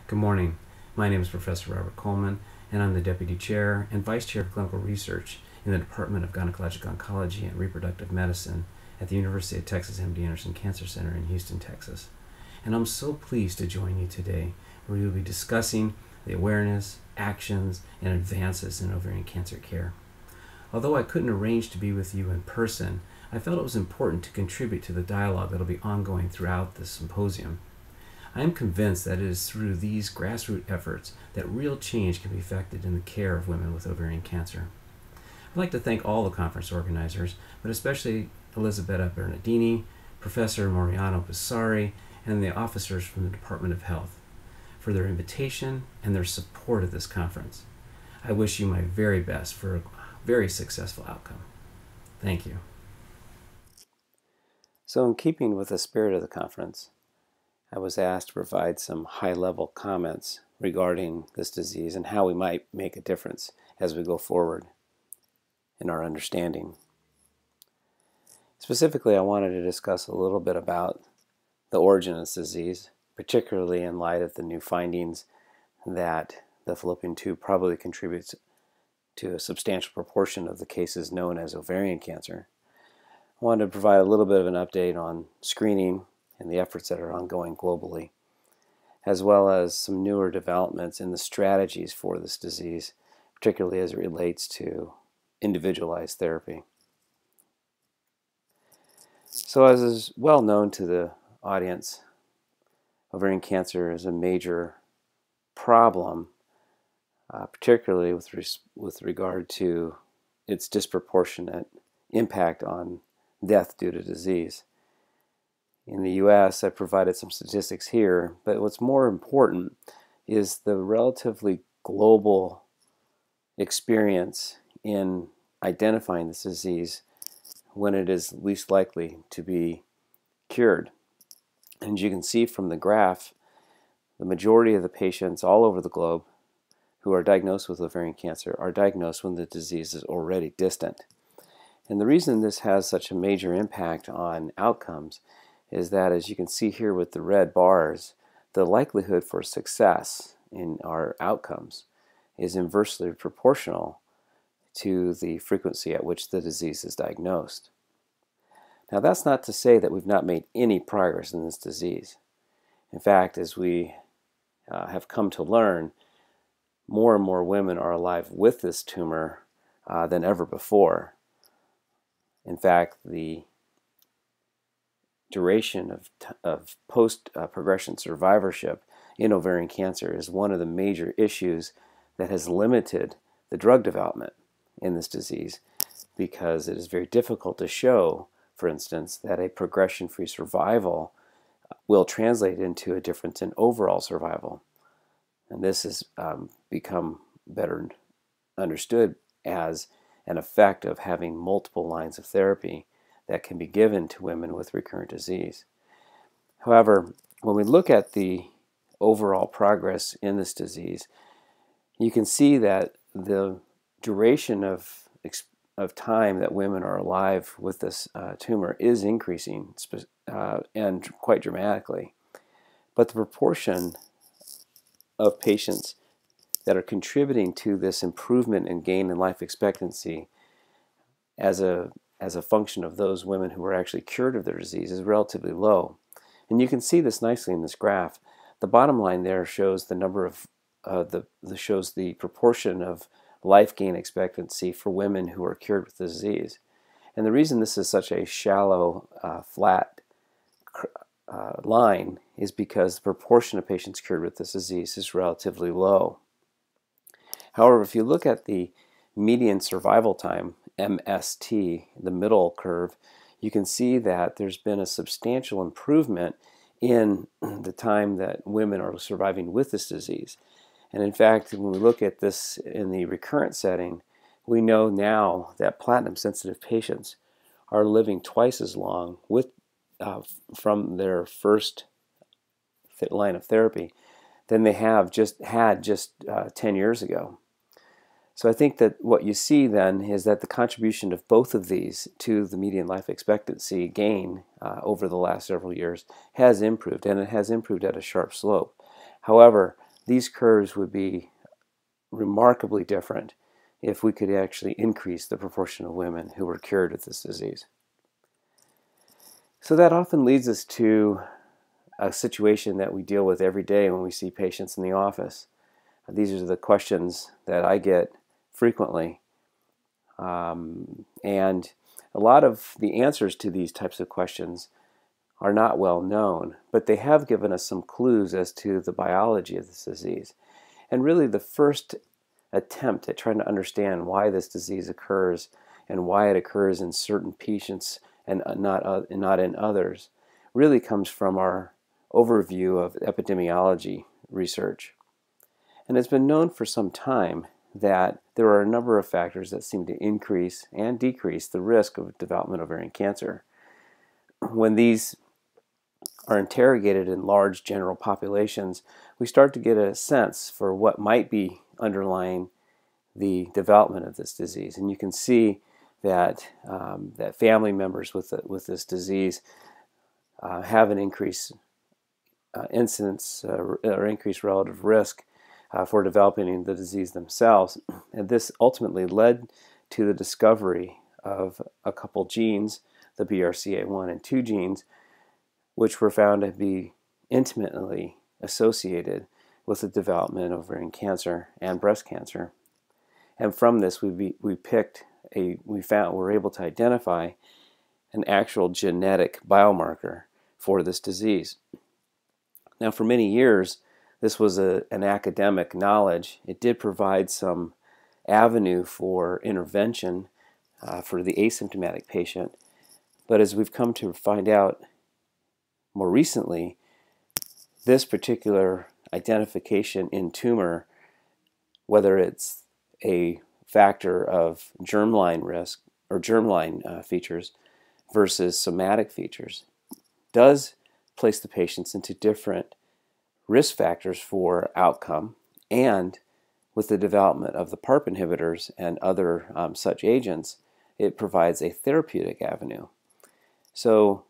Good morning. My name is Professor Robert Coleman, and I'm the Deputy Chair and Vice Chair of Clinical Research in the Department of Gynecologic Oncology and Reproductive Medicine at the University of Texas MD Anderson Cancer Center in Houston, Texas. And I'm so pleased to join you today, where we will be discussing the awareness, actions, and advances in ovarian cancer care. Although I couldn't arrange to be with you in person, I felt it was important to contribute to the dialogue that will be ongoing throughout this symposium. I am convinced that it is through these grassroots efforts that real change can be effected in the care of women with ovarian cancer. I'd like to thank all the conference organizers, but especially Elisabetta Bernardini, Professor Mariano Bissari, and the officers from the Department of Health for their invitation and their support of this conference. I wish you my very best for a very successful outcome. Thank you. So in keeping with the spirit of the conference, I was asked to provide some high-level comments regarding this disease and how we might make a difference as we go forward in our understanding. Specifically, I wanted to discuss a little bit about the origin of this disease, particularly in light of the new findings that the fallopian tube probably contributes to a substantial proportion of the cases known as ovarian cancer. I wanted to provide a little bit of an update on screening and the efforts that are ongoing globally, as well as some newer developments in the strategies for this disease, particularly as it relates to individualized therapy. So as is well known to the audience, ovarian cancer is a major problem, particularly with regard to its disproportionate impact on death due to disease. In the U.S., I provided some statistics here, but what's more important is the relatively global experience in identifying this disease when it is least likely to be cured. And as you can see from the graph, the majority of the patients all over the globe who are diagnosed with ovarian cancer are diagnosed when the disease is already distant. And the reason this has such a major impact on outcomes is that, as you can see here with the red bars, the likelihood for success in our outcomes is inversely proportional to the frequency at which the disease is diagnosed. Now, that's not to say that we've not made any progress in this disease. In fact, as we have come to learn, more and more women are alive with this tumor than ever before. In fact, the duration of post-progression survivorship in ovarian cancer is one of the major issues that has limited the drug development in this disease, because it is very difficult to show, for instance, that a progression-free survival will translate into a difference in overall survival. And this has become better understood as an effect of having multiple lines of therapy that can be given to women with recurrent disease. However, when we look at the overall progress in this disease, you can see that the duration of time that women are alive with this tumor is increasing and quite dramatically. But the proportion of patients that are contributing to this improvement and gain in life expectancy as a function of those women who are actually cured of their disease is relatively low. And you can see this nicely in this graph. The bottom line there shows the number of shows the proportion of life gain expectancy for women who are cured with the disease. And the reason this is such a shallow, flat line is because the proportion of patients cured with this disease is relatively low. However, if you look at the median survival time, MST, the middle curve, you can see that there's been a substantial improvement in the time that women are surviving with this disease. And in fact, when we look at this in the recurrent setting, we know now that platinum-sensitive patients are living twice as long from their first line of therapy than they had just 10 years ago. So I think that what you see then is that the contribution of both of these to the median life expectancy gain over the last several years has improved, and it has improved at a sharp slope. However, these curves would be remarkably different if we could actually increase the proportion of women who were cured of this disease. So that often leads us to a situation that we deal with every day when we see patients in the office. These are the questions that I get frequently. And a lot of the answers to these types of questions are not well known, but they have given us some clues as to the biology of this disease. And really the first attempt at trying to understand why this disease occurs and why it occurs in certain patients and not in others really comes from our overview of epidemiology research. And it's been known for some time that there are a number of factors that seem to increase and decrease the risk of development of ovarian cancer. When these are interrogated in large general populations, we start to get a sense for what might be underlying the development of this disease. And you can see that that family members with this disease have an increased incidence or increased relative risk for developing the disease themselves. And this ultimately led to the discovery of a couple genes, the BRCA1 and 2 genes, which were found to be intimately associated with the development of ovarian cancer and breast cancer. And from this, we were able to identify an actual genetic biomarker for this disease. Now, for many years, this was an academic knowledge. It did provide some avenue for intervention for the asymptomatic patient. But as we've come to find out more recently, this particular identification in tumor, whether it's a factor of germline risk or germline features versus somatic features, does place the patients into different risk factors for outcome. And with the development of the PARP inhibitors and other such agents, it provides a therapeutic avenue. So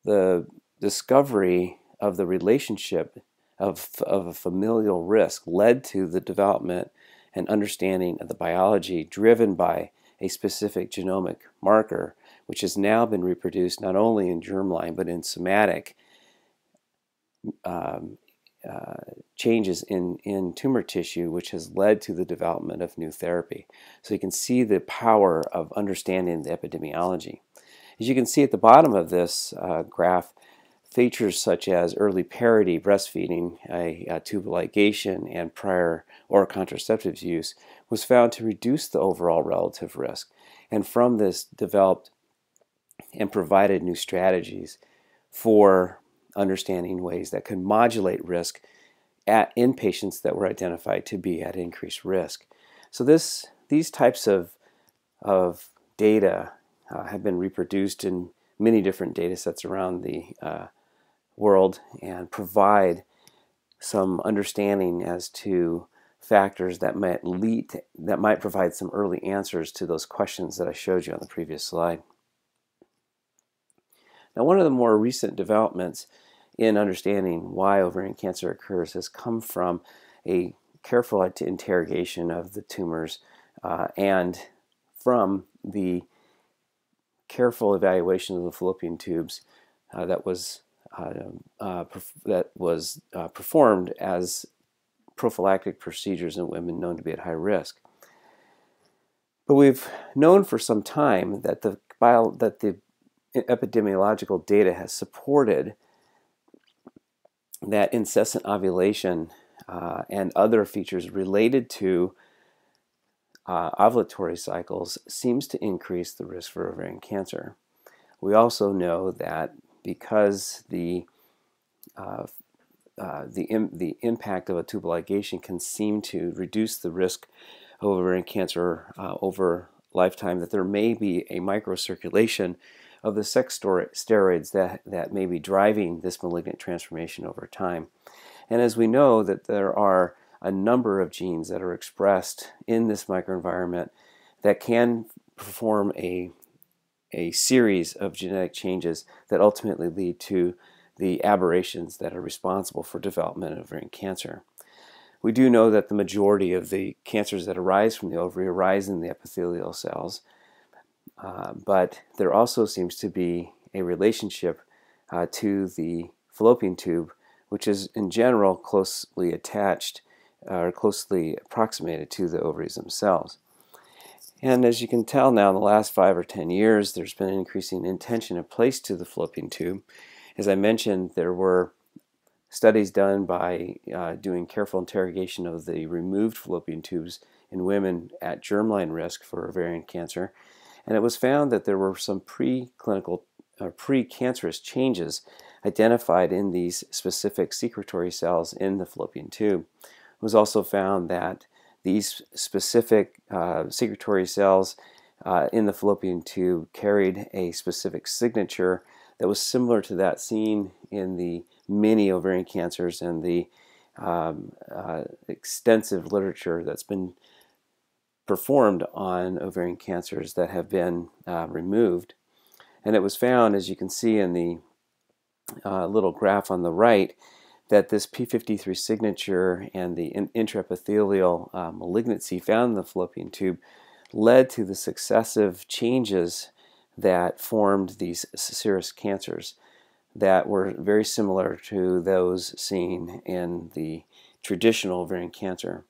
the discovery of the relationship of a familial risk led to the development and understanding of the biology driven by a specific genomic marker, which has now been reproduced not only in germline but in somatic changes in tumor tissue, which has led to the development of new therapy. So you can see the power of understanding the epidemiology. As you can see at the bottom of this graph, features such as early parity breastfeeding, a tubal ligation, and prior oral contraceptives use was found to reduce the overall relative risk. And from this developed and provided new strategies for understanding ways that can modulate risk in patients that were identified to be at increased risk. So these types of data have been reproduced in many different data sets around the world and provide some understanding as to factors that might provide some early answers to those questions that I showed you on the previous slide. Now, one of the more recent developments in understanding why ovarian cancer occurs has come from a careful interrogation of the tumors and from the careful evaluation of the fallopian tubes that was performed as prophylactic procedures in women known to be at high risk. But we've known for some time that the epidemiological data has supported that incessant ovulation and other features related to ovulatory cycles seems to increase the risk for ovarian cancer. We also know that because the impact of a tubal ligation can seem to reduce the risk of ovarian cancer over lifetime, that there may be a microcirculation of the sex steroids that may be driving this malignant transformation over time. And as we know that there are a number of genes that are expressed in this microenvironment that can perform a series of genetic changes that ultimately lead to the aberrations that are responsible for development of ovarian cancer. We do know that the majority of the cancers that arise from the ovary arise in the epithelial cells, but there also seems to be a relationship to the fallopian tube, which is in general closely attached or closely approximated to the ovaries themselves. And as you can tell now, in the last 5 or 10 years, there's been an increasing attention placed to the fallopian tube. As I mentioned, there were studies done by doing careful interrogation of the removed fallopian tubes in women at germline risk for ovarian cancer, and it was found that there were some preclinical or precancerous changes identified in these specific secretory cells in the fallopian tube. It was also found that these specific secretory cells in the fallopian tube carried a specific signature that was similar to that seen in the many ovarian cancers and the extensive literature that's been performed on ovarian cancers that have been removed. And it was found, as you can see in the little graph on the right, that this P53 signature and the intraepithelial malignancy found in the fallopian tube led to the successive changes that formed these serous cancers that were very similar to those seen in the traditional ovarian cancer.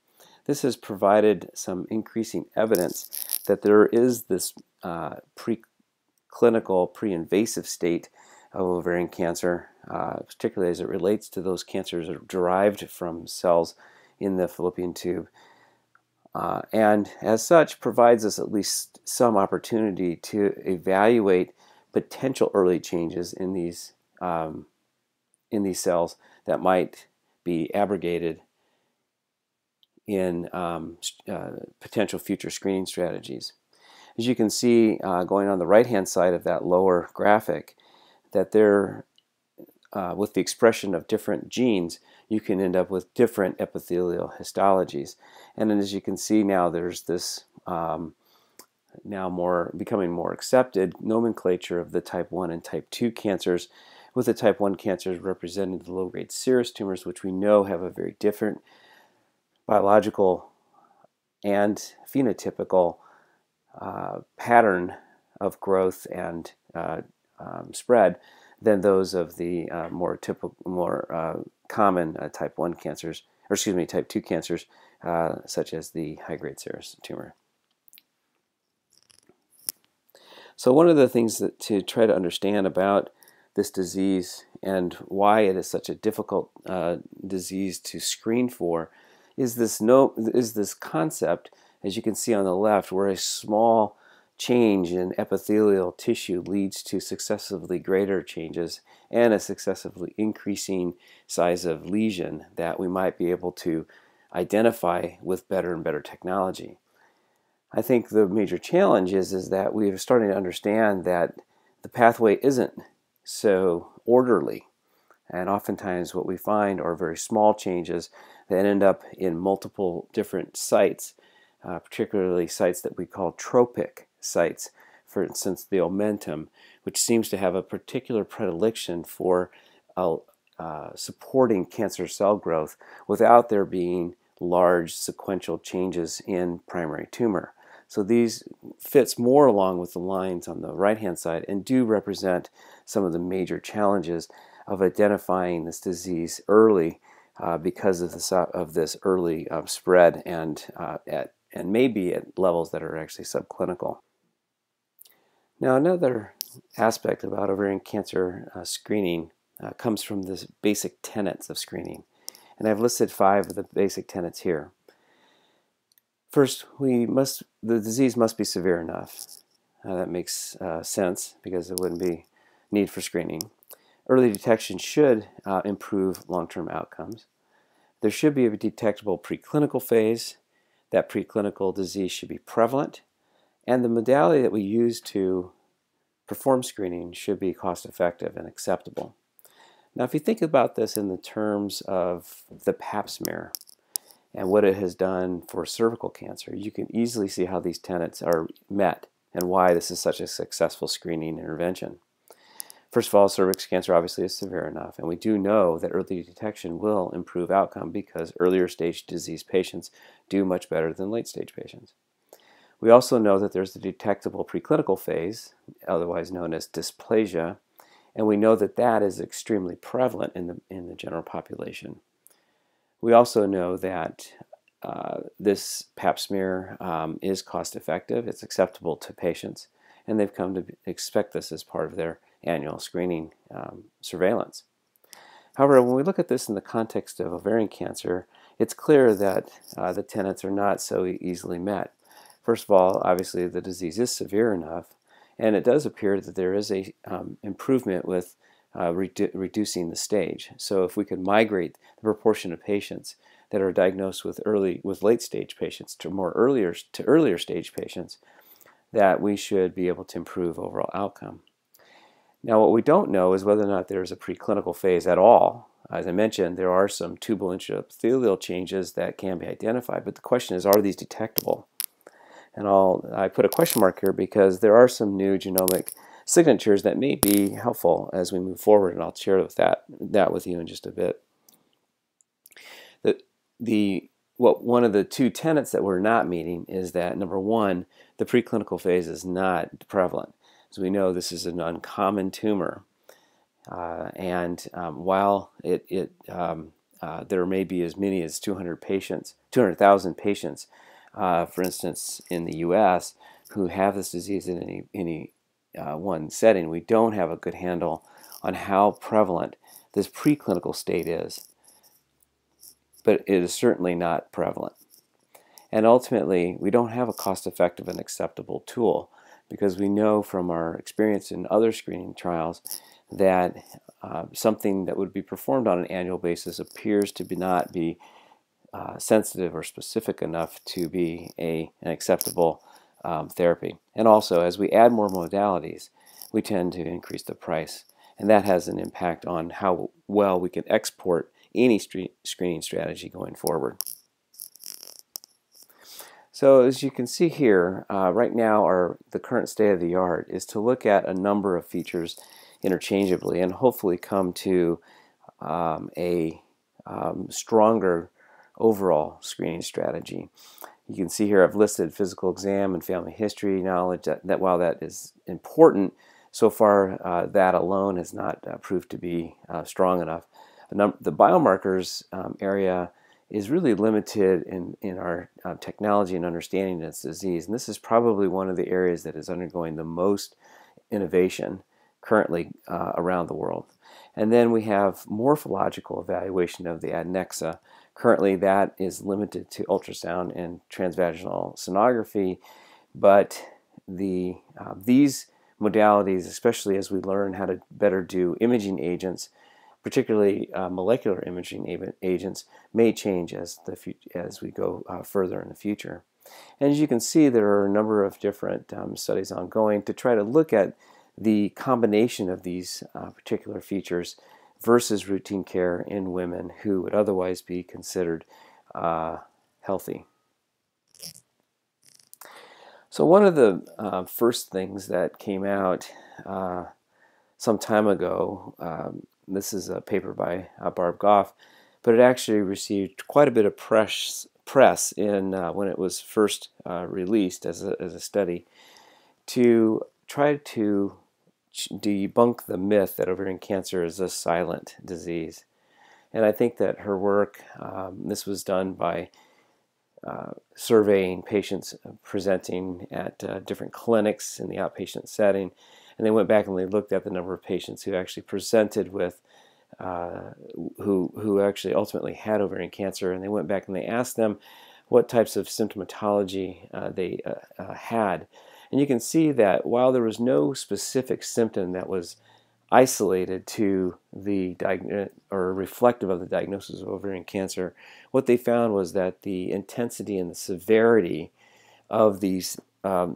This has provided some increasing evidence that there is this preclinical, pre-invasive state of ovarian cancer, particularly as it relates to those cancers that are derived from cells in the fallopian tube. And as such, provides us at least some opportunity to evaluate potential early changes in these cells that might be abrogated in potential future screening strategies. As you can see, going on the right-hand side of that lower graphic, that there, with the expression of different genes, you can end up with different epithelial histologies. And then as you can see now, there's this now becoming more accepted nomenclature of the type 1 and type 2 cancers, with the type 1 cancers representing the low-grade serous tumors, which we know have a very different biological and phenotypical pattern of growth and spread than those of the more common type 1 cancers, or excuse me, type 2 cancers, such as the high-grade serous tumor. So one of the things to try to understand about this disease and why it is such a difficult disease to screen for is this concept, as you can see on the left, where a small change in epithelial tissue leads to successively greater changes and a successively increasing size of lesion that we might be able to identify with better and better technology. I think the major challenge is that we're starting to understand that the pathway isn't so orderly, and oftentimes what we find are very small changes that end up in multiple different sites, particularly sites that we call tropic sites. For instance, the omentum, which seems to have a particular predilection for supporting cancer cell growth without there being large sequential changes in primary tumor. So these fits more along with the lines on the right-hand side and do represent some of the major challenges of identifying this disease early because of this early spread and maybe at levels that are actually subclinical. Now, another aspect about ovarian cancer screening comes from the basic tenets of screening, and I've listed 5 of the basic tenets here. First, the disease must be severe enough. That makes sense because there wouldn't be need for screening. Early detection should improve long-term outcomes. There should be a detectable preclinical phase. That preclinical disease should be prevalent. And the modality that we use to perform screening should be cost-effective and acceptable. Now, if you think about this in the terms of the Pap smear and what it has done for cervical cancer, you can easily see how these tenets are met and why this is such a successful screening intervention. First of all, cervix cancer obviously is severe enough, and we do know that early detection will improve outcome because earlier stage disease patients do much better than late stage patients. We also know that there's the detectable preclinical phase, otherwise known as dysplasia, and we know that that is extremely prevalent in the general population. We also know that this pap smear is cost effective, it's acceptable to patients, and they've come to expect this as part of their annual screening surveillance. However, when we look at this in the context of ovarian cancer, it's clear that the tenets are not so easily met. First of all, obviously the disease is severe enough, and it does appear that there is a improvement with reducing the stage. So if we could migrate the proportion of patients that are diagnosed with late stage patients to earlier stage patients, that we should be able to improve overall outcome. Now, what we don't know is whether or not there is a preclinical phase at all. As I mentioned, there are some tubal intraepithelial changes that can be identified, but the question is, are these detectable? And I put a question mark here because there are some new genomic signatures that may be helpful as we move forward, and I'll share that with you in just a bit. One of the two tenets that we're not meeting is that, number one, the preclinical phase is not prevalent. As we know, this is an uncommon tumor, and while there may be as many as 200,000 patients, for instance, in the U.S., who have this disease in any one setting, we don't have a good handle on how prevalent this preclinical state is. But it is certainly not prevalent. And ultimately, we don't have a cost-effective and acceptable tool because we know from our experience in other screening trials that something that would be performed on an annual basis appears to not be sensitive or specific enough to be an acceptable therapy. And also, as we add more modalities, we tend to increase the price. And that has an impact on how well we can export any screening strategy going forward. So as you can see here, right now the current state of the art is to look at a number of features interchangeably and hopefully come to a stronger overall screening strategy. You can see here I've listed physical exam and family history knowledge that while that is important, so far that alone has not proved to be strong enough. The biomarkers area is really limited in our technology and understanding of this disease, and this is probably one of the areas that is undergoing the most innovation currently around the world. And then we have morphological evaluation of the adnexa. Currently that is limited to ultrasound and transvaginal sonography, but these modalities, especially as we learn how to better do imaging agents, particularly molecular imaging agents, may change as we go further in the future. And as you can see, there are a number of different studies ongoing to try to look at the combination of these particular features versus routine care in women who would otherwise be considered healthy. So one of the first things that came out some time ago, this is a paper by Barb Goff, but it actually received quite a bit of press in when it was first released as a study to try to debunk the myth that ovarian cancer is a silent disease. And I think that her work, this was done by surveying patients presenting at different clinics in the outpatient setting, and they went back and they looked at the number of patients who actually presented with who actually ultimately had ovarian cancer, and they went back and they asked them what types of symptomatology they had. And you can see that while there was no specific symptom that was isolated to the or reflective of the diagnosis of ovarian cancer, what they found was that the intensity and the severity of these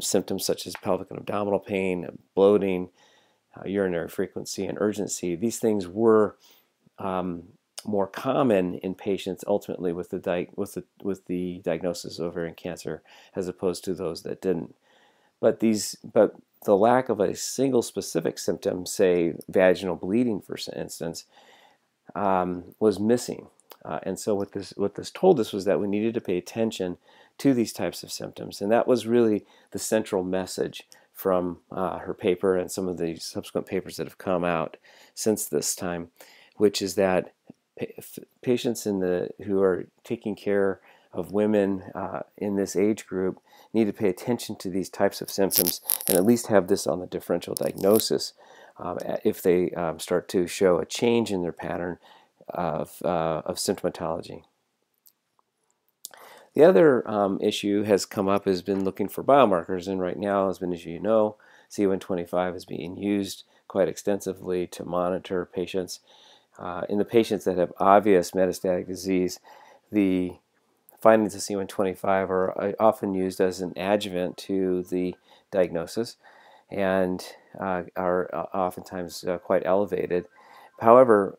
symptoms, such as pelvic and abdominal pain, bloating, urinary frequency, and urgency, these things were more common in patients ultimately with the diagnosis of ovarian cancer as opposed to those that didn't. But the lack of a single specific symptom, say vaginal bleeding, for instance, was missing. And so what this told us was that we needed to pay attention to these types of symptoms. And that was really the central message from her paper and some of the subsequent papers that have come out since this time, which is that patients who are taking care of women in this age group need to pay attention to these types of symptoms and at least have this on the differential diagnosis if they start to show a change in their pattern of symptomatology. The other issue has come up has been looking for biomarkers, and right now, as you know, CA125 is being used quite extensively to monitor patients. In the patients that have obvious metastatic disease, the findings of CA125 are often used as an adjuvant to the diagnosis and are oftentimes quite elevated. However,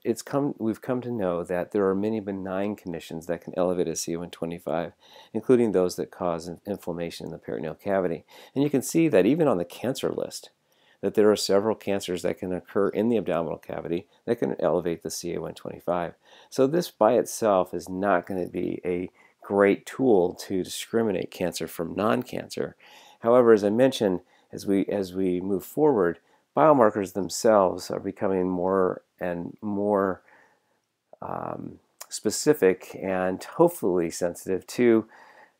we've come to know that there are many benign conditions that can elevate a CA125, including those that cause inflammation in the peritoneal cavity. And you can see that even on the cancer list, that there are several cancers that can occur in the abdominal cavity that can elevate the CA125. So this by itself is not going to be a great tool to discriminate cancer from non-cancer. However, as I mentioned, as we move forward, biomarkers themselves are becoming more and more specific and hopefully sensitive to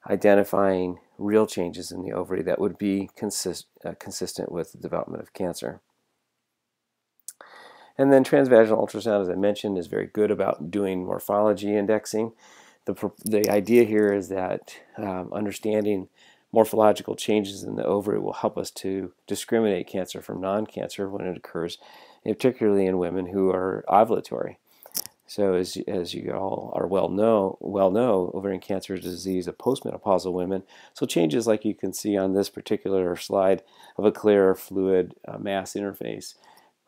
identifying real changes in the ovary that would be consistent with the development of cancer. And then transvaginal ultrasound, as I mentioned, is very good about doing morphology indexing. The idea here is that understanding morphological changes in the ovary will help us to discriminate cancer from non-cancer when it occurs, particularly in women who are ovulatory. So as you all are well know, ovarian cancer is a disease of postmenopausal women. So changes like you can see on this particular slide of a clear fluid mass interface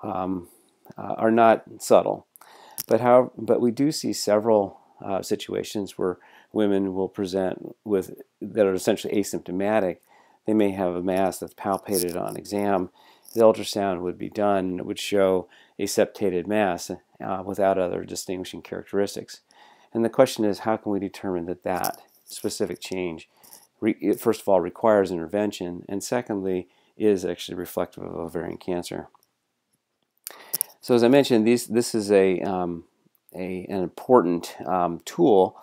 are not subtle. But we do see several situations where women will present with that are essentially asymptomatic. They may have a mass that's palpated on exam. The ultrasound would be done and it would show a septated mass without other distinguishing characteristics. And the question is, how can we determine that specific change, first of all, requires intervention, and secondly, is actually reflective of ovarian cancer? So as I mentioned, this is an important tool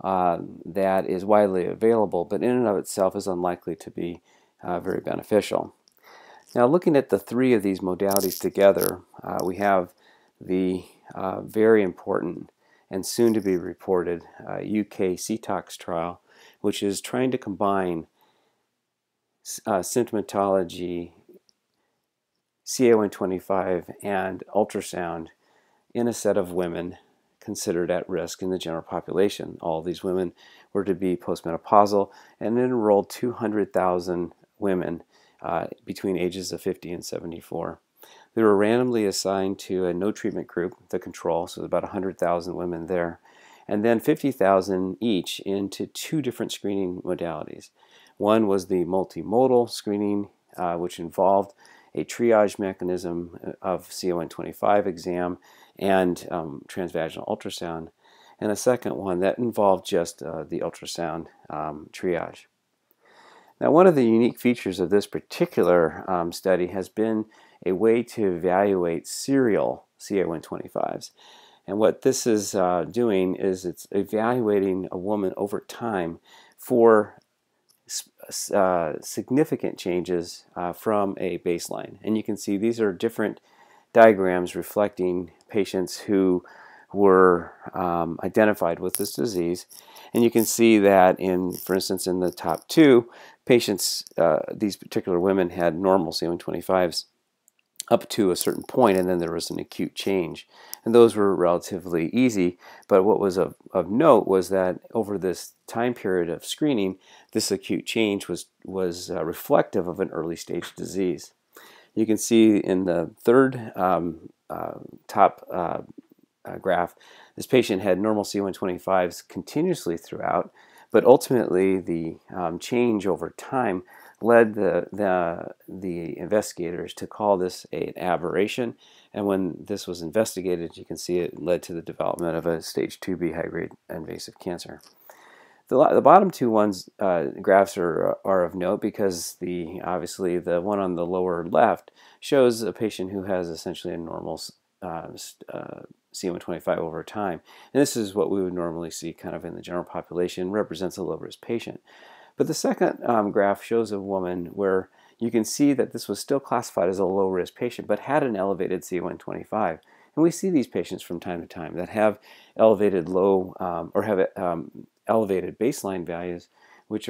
that is widely available, but in and of itself is unlikely to be very beneficial. Now, looking at the three of these modalities together, we have the very important and soon to be reported UK CTOX trial, which is trying to combine symptomatology, CA125, and ultrasound in a set of women considered at risk in the general population. All of these women were to be postmenopausal, and it enrolled 200,000 women between ages of 50 and 74. They were randomly assigned to a no treatment group, the control, so about 100,000 women there, and then 50,000 each into two different screening modalities. One was the multimodal screening, which involved a triage mechanism of CA125 exam and transvaginal ultrasound, and a second one that involved just the ultrasound triage. Now, one of the unique features of this particular study has been a way to evaluate serial CA125s. And what this is doing is it's evaluating a woman over time for significant changes from a baseline. And you can see these are different diagrams reflecting patients who were identified with this disease. And you can see that for instance, in the top two, patients, these particular women had normal CA125s up to a certain point, and then there was an acute change. And those were relatively easy, but what was of note was that over this time period of screening, this acute change was reflective of an early stage disease. You can see in the third top graph, this patient had normal CA125s continuously throughout, but ultimately the change over time led the investigators to call this an aberration. And when this was investigated, you can see it led to the development of a stage 2B high-grade invasive cancer. The bottom two graphs are of note because obviously the one on the lower left shows a patient who has essentially a normal CA125 over time. And this is what we would normally see kind of in the general population, represents a low-risk patient. But the second graph shows a woman where you can see that this was still classified as a low-risk patient, but had an elevated CA125. And we see these patients from time to time that have elevated elevated baseline values, which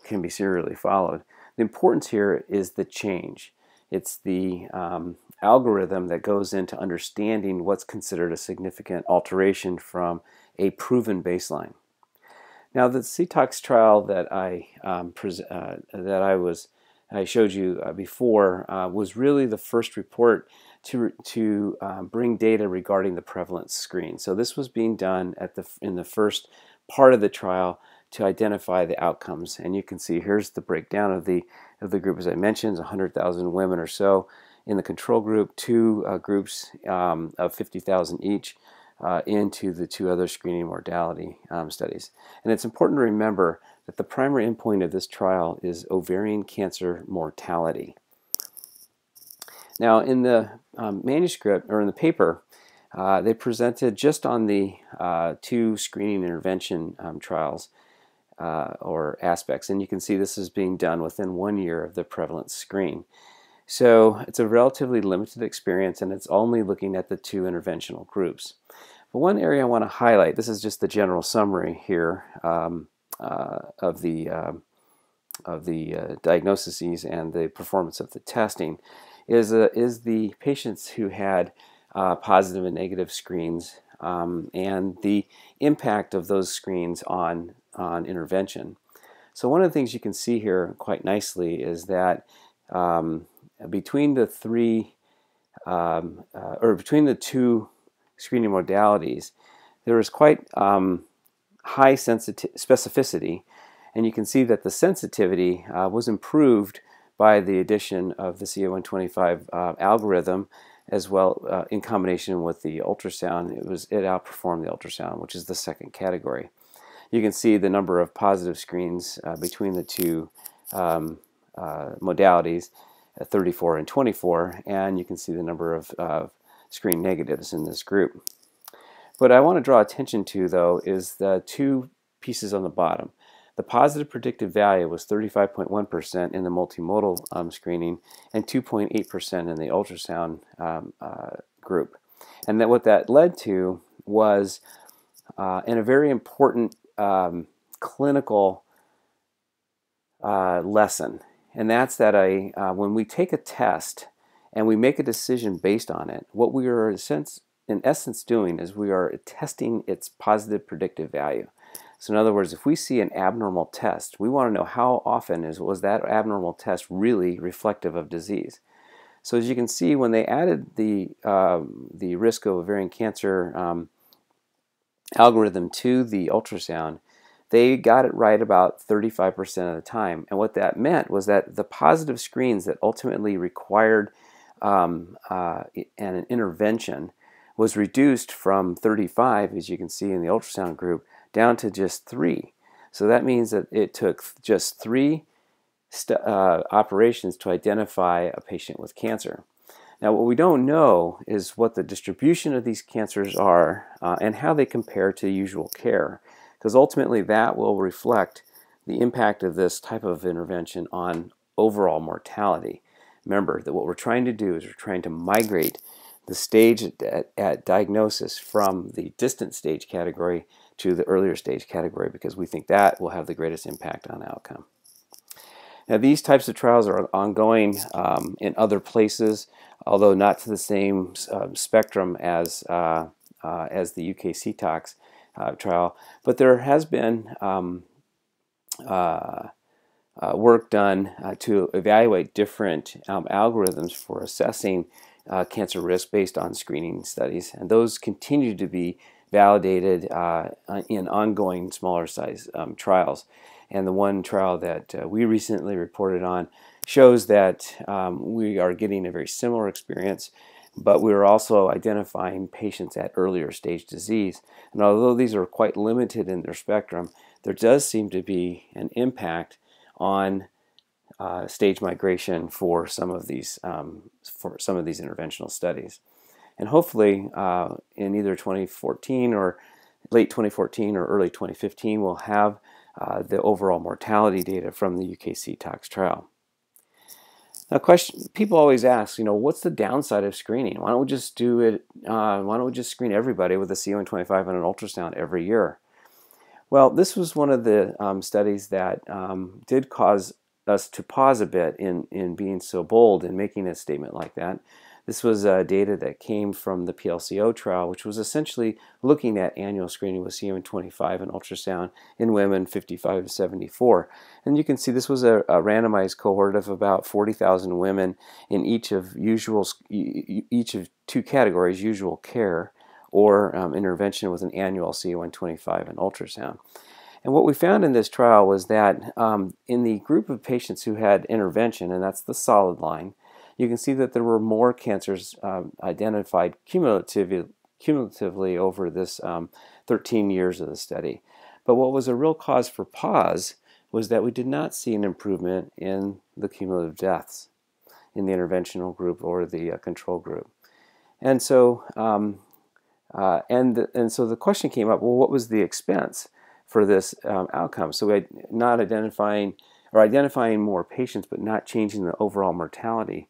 can be serially followed. The importance here is the change. It's the algorithm that goes into understanding what's considered a significant alteration from a proven baseline. Now, the CTOX trial that I showed you before was really the first report to bring data regarding the prevalence screen. So this was being done in the first part of the trial to identify the outcomes. And you can see here's the breakdown of the group, as I mentioned, 100,000 women or so in the control group, two groups of 50,000 each into the two other screening modality studies. And it's important to remember that the primary endpoint of this trial is ovarian cancer mortality. Now, in the manuscript, or in the paper, they presented just on the two screening intervention trials or aspects, and you can see this is being done within 1 year of the prevalence screen. So it's a relatively limited experience, and it's only looking at the two interventional groups. But one area I want to highlight, this is just the general summary here of the diagnoses and the performance of the testing, is the patients who had positive and negative screens and the impact of those screens on intervention. So one of the things you can see here quite nicely is that between the two screening modalities, there is quite high specificity, and you can see that the sensitivity was improved by the addition of the CA125 algorithm, as well in combination with the ultrasound. It outperformed the ultrasound, which is the second category. You can see the number of positive screens between the two modalities, 34 and 24, and you can see the number of screen negatives in this group. What I want to draw attention to, though, is the two pieces on the bottom. The positive predictive value was 35.1% in the multimodal screening and 2.8% in the ultrasound group. And what that led to was in a very important clinical lesson. And that's that when we take a test and we make a decision based on it, what we are in essence doing is we are testing its positive predictive value. So in other words, if we see an abnormal test, we want to know how often was that abnormal test really reflective of disease. So as you can see, when they added the risk of ovarian cancer algorithm to the ultrasound, they got it right about 35% of the time. And what that meant was that the positive screens that ultimately required an intervention was reduced from 35, as you can see in the ultrasound group, down to just 3. So that means that it took just 3 operations to identify a patient with cancer. Now, what we don't know is what the distribution of these cancers are and how they compare to usual care, because ultimately that will reflect the impact of this type of intervention on overall mortality. Remember that what we're trying to do is we're trying to migrate the stage at diagnosis from the distant stage category to the earlier stage category, because we think that will have the greatest impact on outcome. Now, these types of trials are ongoing in other places, although not to the same spectrum as the UK CTOX trial. But there has been work done to evaluate different algorithms for assessing cancer risk based on screening studies, and those continue to be validated in ongoing smaller size trials. And the one trial that we recently reported on shows that we are getting a very similar experience, but we are also identifying patients at earlier stage disease. And although these are quite limited in their spectrum, there does seem to be an impact on stage migration for some of these interventional studies. And hopefully in either 2014 or late 2014 or early 2015, we'll have the overall mortality data from the UKC tox trial. Now, people always ask, what's the downside of screening? Why don't we just do it? Why don't we just screen everybody with a CON25 and an ultrasound every year? Well, this was one of the studies that did cause us to pause a bit in being so bold in making a statement like that. This was data that came from the PLCO trial, which was essentially looking at annual screening with CON25 and ultrasound in women 55 to 74. And you can see this was a randomized cohort of about 40,000 women in each of two categories, usual care or intervention with an annual CON25 and ultrasound. And what we found in this trial was that in the group of patients who had intervention, and that's the solid line, you can see that there were more cancers identified cumulatively over this 13 years of the study. But what was a real cause for pause was that we did not see an improvement in the cumulative deaths in the interventional group or the control group. And so, so the question came up, well, what was the expense for this outcome? So we had not identifying more patients, but not changing the overall mortality.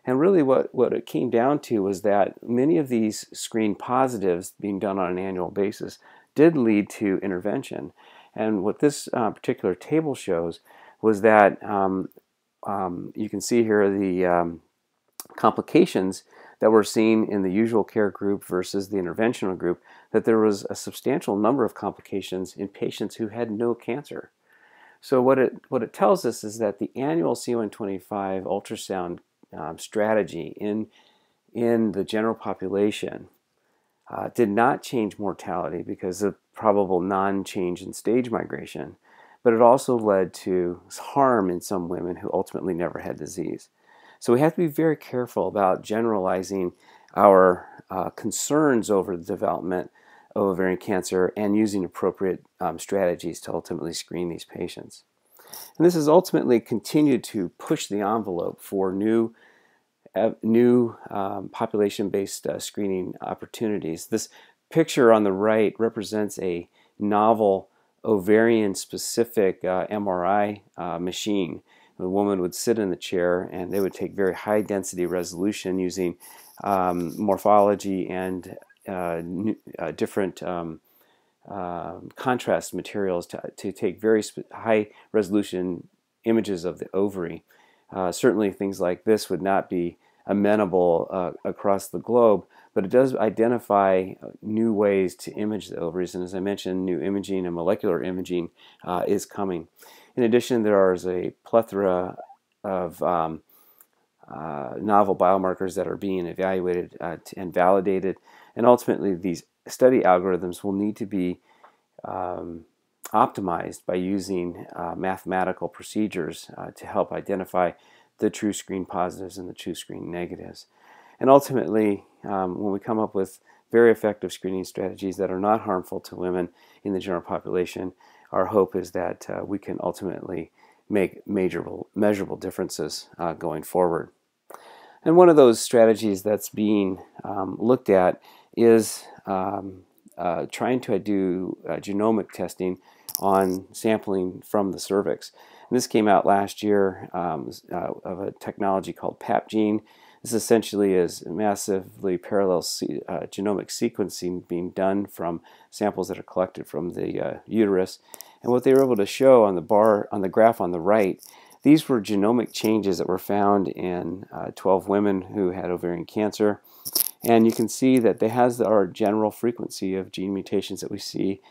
And really what it came down to was that many of these screen positives being done on an annual basis did lead to intervention. And what this particular table shows was that you can see here the complications that were seen in the usual care group versus the interventional group, that there was a substantial number of complications in patients who had no cancer. So what it tells us is that the annual CON25 ultrasound strategy in the general population did not change mortality because of probable non-change in stage migration, but it also led to harm in some women who ultimately never had disease. So we have to be very careful about generalizing our concerns over the development of ovarian cancer and using appropriate strategies to ultimately screen these patients. And this has ultimately continued to push the envelope for new population-based screening opportunities. This picture on the right represents a novel ovarian-specific MRI machine. The woman would sit in the chair and they would take very high density resolution using morphology and different contrast materials to take very high resolution images of the ovary. Certainly things like this would not be amenable across the globe, but it does identify new ways to image the ovaries, and as I mentioned, new imaging and molecular imaging is coming. In addition, there is a plethora of novel biomarkers that are being evaluated and validated, and ultimately these study algorithms will need to be optimized by using mathematical procedures to help identify the true screen positives and the true screen negatives. And ultimately, when we come up with very effective screening strategies that are not harmful to women in the general population, our hope is that we can ultimately make measurable differences going forward. And one of those strategies that's being looked at is trying to do genomic testing on sampling from the cervix. And this came out last year of a technology called PapGene. This essentially is massively parallel genomic sequencing being done from samples that are collected from the uterus. And what they were able to show on the graph on the right, these were genomic changes that were found in 12 women who had ovarian cancer. And you can see that they has our general frequency of gene mutations that we see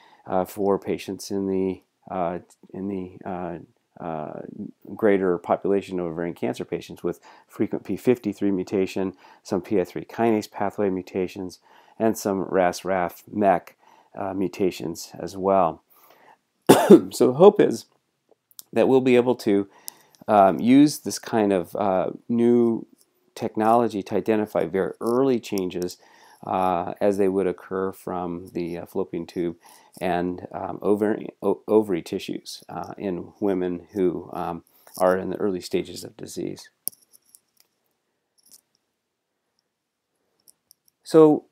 for patients in the greater population of ovarian cancer patients with frequent P53 mutation, some PI3 kinase pathway mutations, and some RAS-RAF MEK mutations as well. So hope is that we'll be able to use this kind of new technology to identify very early changes as they would occur from the fallopian tube and ovary tissues in women who are in the early stages of disease. So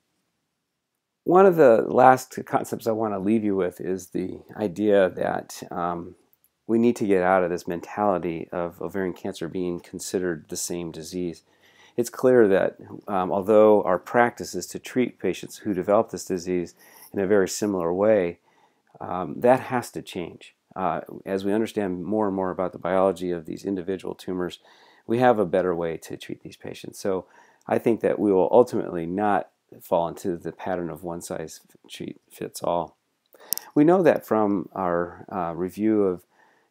one of the last concepts I want to leave you with is the idea that we need to get out of this mentality of ovarian cancer being considered the same disease. It's clear that although our practice is to treat patients who develop this disease in a very similar way, that has to change. As we understand more and more about the biology of these individual tumors, we have a better way to treat these patients. So I think that we will ultimately not fall into the pattern of one size fits all. We know that from our review of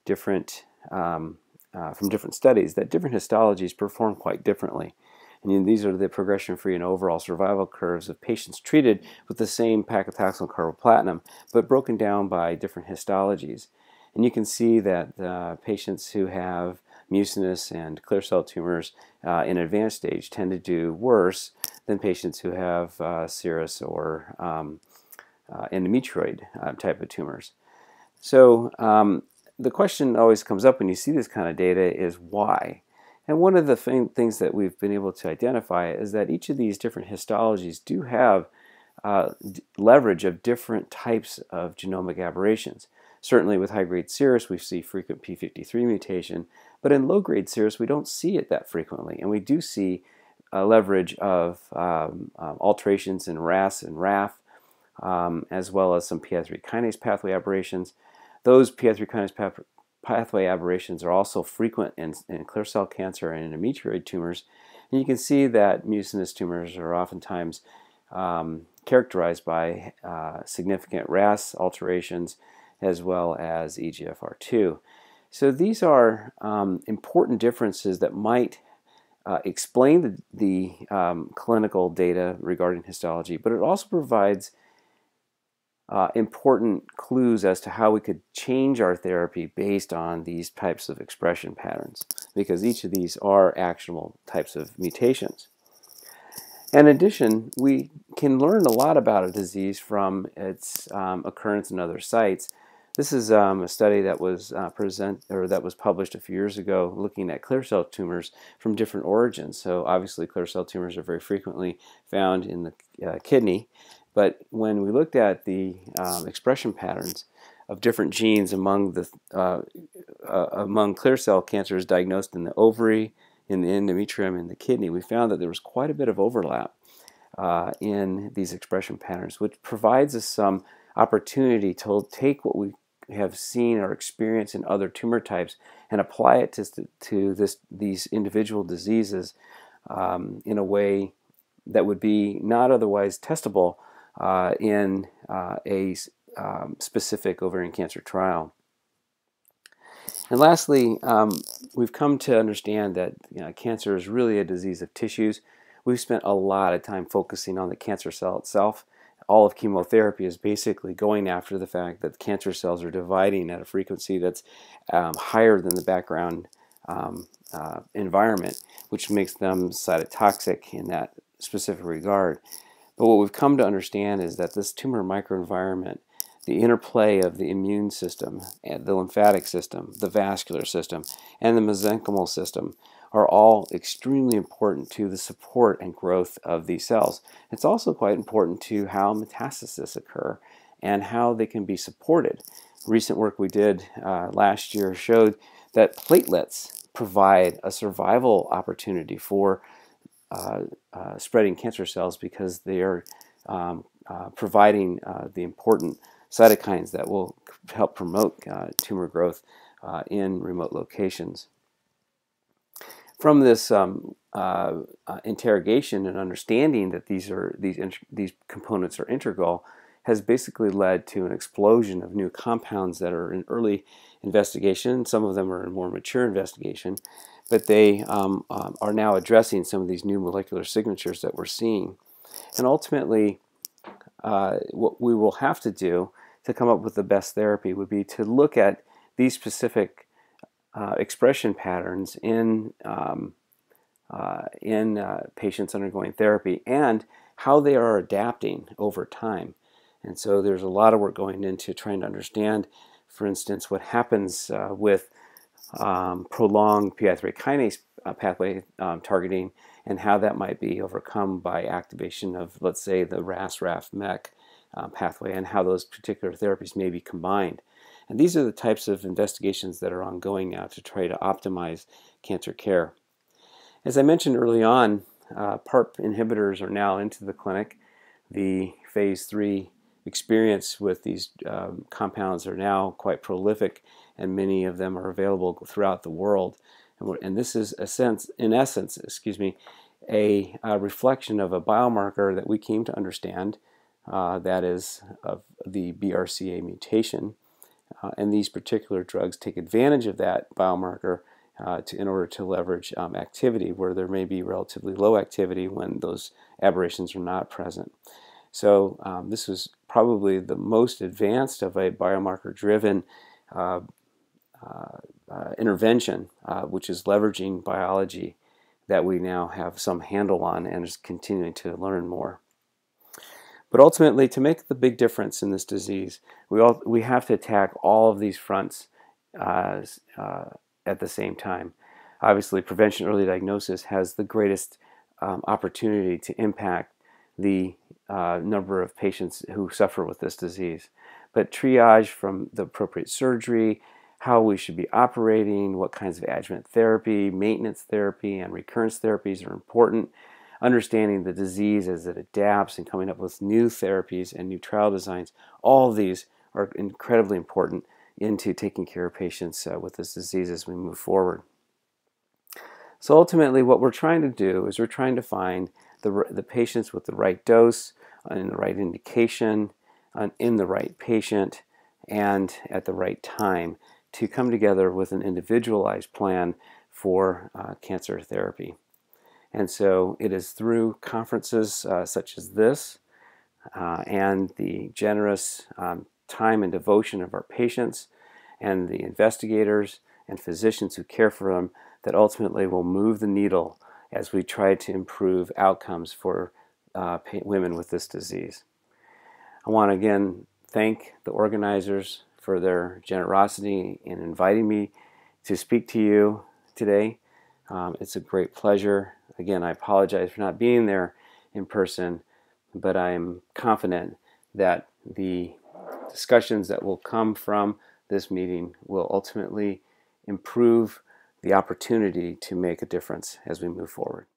different from different studies that different histologies perform quite differently. And these are the progression-free and overall survival curves of patients treated with the same paclitaxel carboplatin, but broken down by different histologies. And you can see that patients who have mucinous and clear cell tumors in advanced stage tend to do worse than patients who have serous or endometrioid type of tumors. So the question always comes up when you see this kind of data is why? And one of the things that we've been able to identify is that each of these different histologies do have leverage of different types of genomic aberrations. Certainly with high-grade serous, we see frequent p53 mutation, but in low-grade serous, we don't see it that frequently, and we do see leverage of alterations in RAS and RAF, as well as some PI3 kinase pathway aberrations. Those PI3 kinase pathway aberrations are also frequent in clear cell cancer and endometrioid tumors, and you can see that mucinous tumors are oftentimes characterized by significant RAS alterations as well as EGFR2. So these are important differences that might explain the clinical data regarding histology, but it also provides important clues as to how we could change our therapy based on these types of expression patterns, because each of these are actionable types of mutations. In addition, we can learn a lot about a disease from its occurrence in other sites. This is a study that was published a few years ago looking at clear cell tumors from different origins. So obviously clear cell tumors are very frequently found in the kidney, but when we looked at the expression patterns of different genes among clear cell cancers diagnosed in the ovary, in the endometrium, and the kidney, we found that there was quite a bit of overlap in these expression patterns, which provides us some opportunity to take what we have seen or experienced in other tumor types and apply it to these individual diseases in a way that would be not otherwise testable in a specific ovarian cancer trial. And lastly, we've come to understand that cancer is really a disease of tissues. We've spent a lot of time focusing on the cancer cell itself. All of chemotherapy is basically going after the fact that cancer cells are dividing at a frequency that's higher than the background environment, which makes them cytotoxic in that specific regard. But what we've come to understand is that this tumor microenvironment, the interplay of the immune system, and the lymphatic system, the vascular system, and the mesenchymal system are all extremely important to the support and growth of these cells. It's also quite important to how metastases occur and how they can be supported. Recent work we did last year showed that platelets provide a survival opportunity for spreading cancer cells because they are providing the important cytokines that will help promote tumor growth in remote locations. From this interrogation and understanding that these components are integral has basically led to an explosion of new compounds that are in early investigation. Some of them are in more mature investigation, but they are now addressing some of these new molecular signatures that we're seeing. And ultimately, what we will have to do to come up with the best therapy would be to look at these specific expression patterns in patients undergoing therapy and how they are adapting over time. And so there's a lot of work going into trying to understand, for instance, what happens with prolonged PI3 kinase pathway targeting and how that might be overcome by activation of, let's say, the RAS-RAF-MEK pathway and how those particular therapies may be combined. And these are the types of investigations that are ongoing now to try to optimize cancer care. As I mentioned early on, PARP inhibitors are now into the clinic. The phase 3 experience with these compounds are now quite prolific, and many of them are available throughout the world. And this is in essence, a reflection of a biomarker that we came to understand, that is of the BRCA mutation. And these particular drugs take advantage of that biomarker in order to leverage activity where there may be relatively low activity when those aberrations are not present. So this was probably the most advanced of a biomarker-driven intervention, which is leveraging biology that we now have some handle on and is continuing to learn more. But ultimately, to make the big difference in this disease, we have to attack all of these fronts at the same time. Obviously, prevention early diagnosis has the greatest opportunity to impact the number of patients who suffer with this disease. But triage from the appropriate surgery, how we should be operating, what kinds of adjuvant therapy, maintenance therapy, and recurrence therapies are important. Understanding the disease as it adapts and coming up with new therapies and new trial designs, all of these are incredibly important into taking care of patients with this disease as we move forward. So ultimately what we're trying to do is we're trying to find the patients with the right dose and the right indication in the right patient and at the right time to come together with an individualized plan for cancer therapy. And so it is through conferences such as this and the generous time and devotion of our patients and the investigators and physicians who care for them that ultimately will move the needle as we try to improve outcomes for women with this disease. I want to again thank the organizers for their generosity in inviting me to speak to you today. It's a great pleasure. Again, I apologize for not being there in person, but I am confident that the discussions that will come from this meeting will ultimately improve the opportunity to make a difference as we move forward.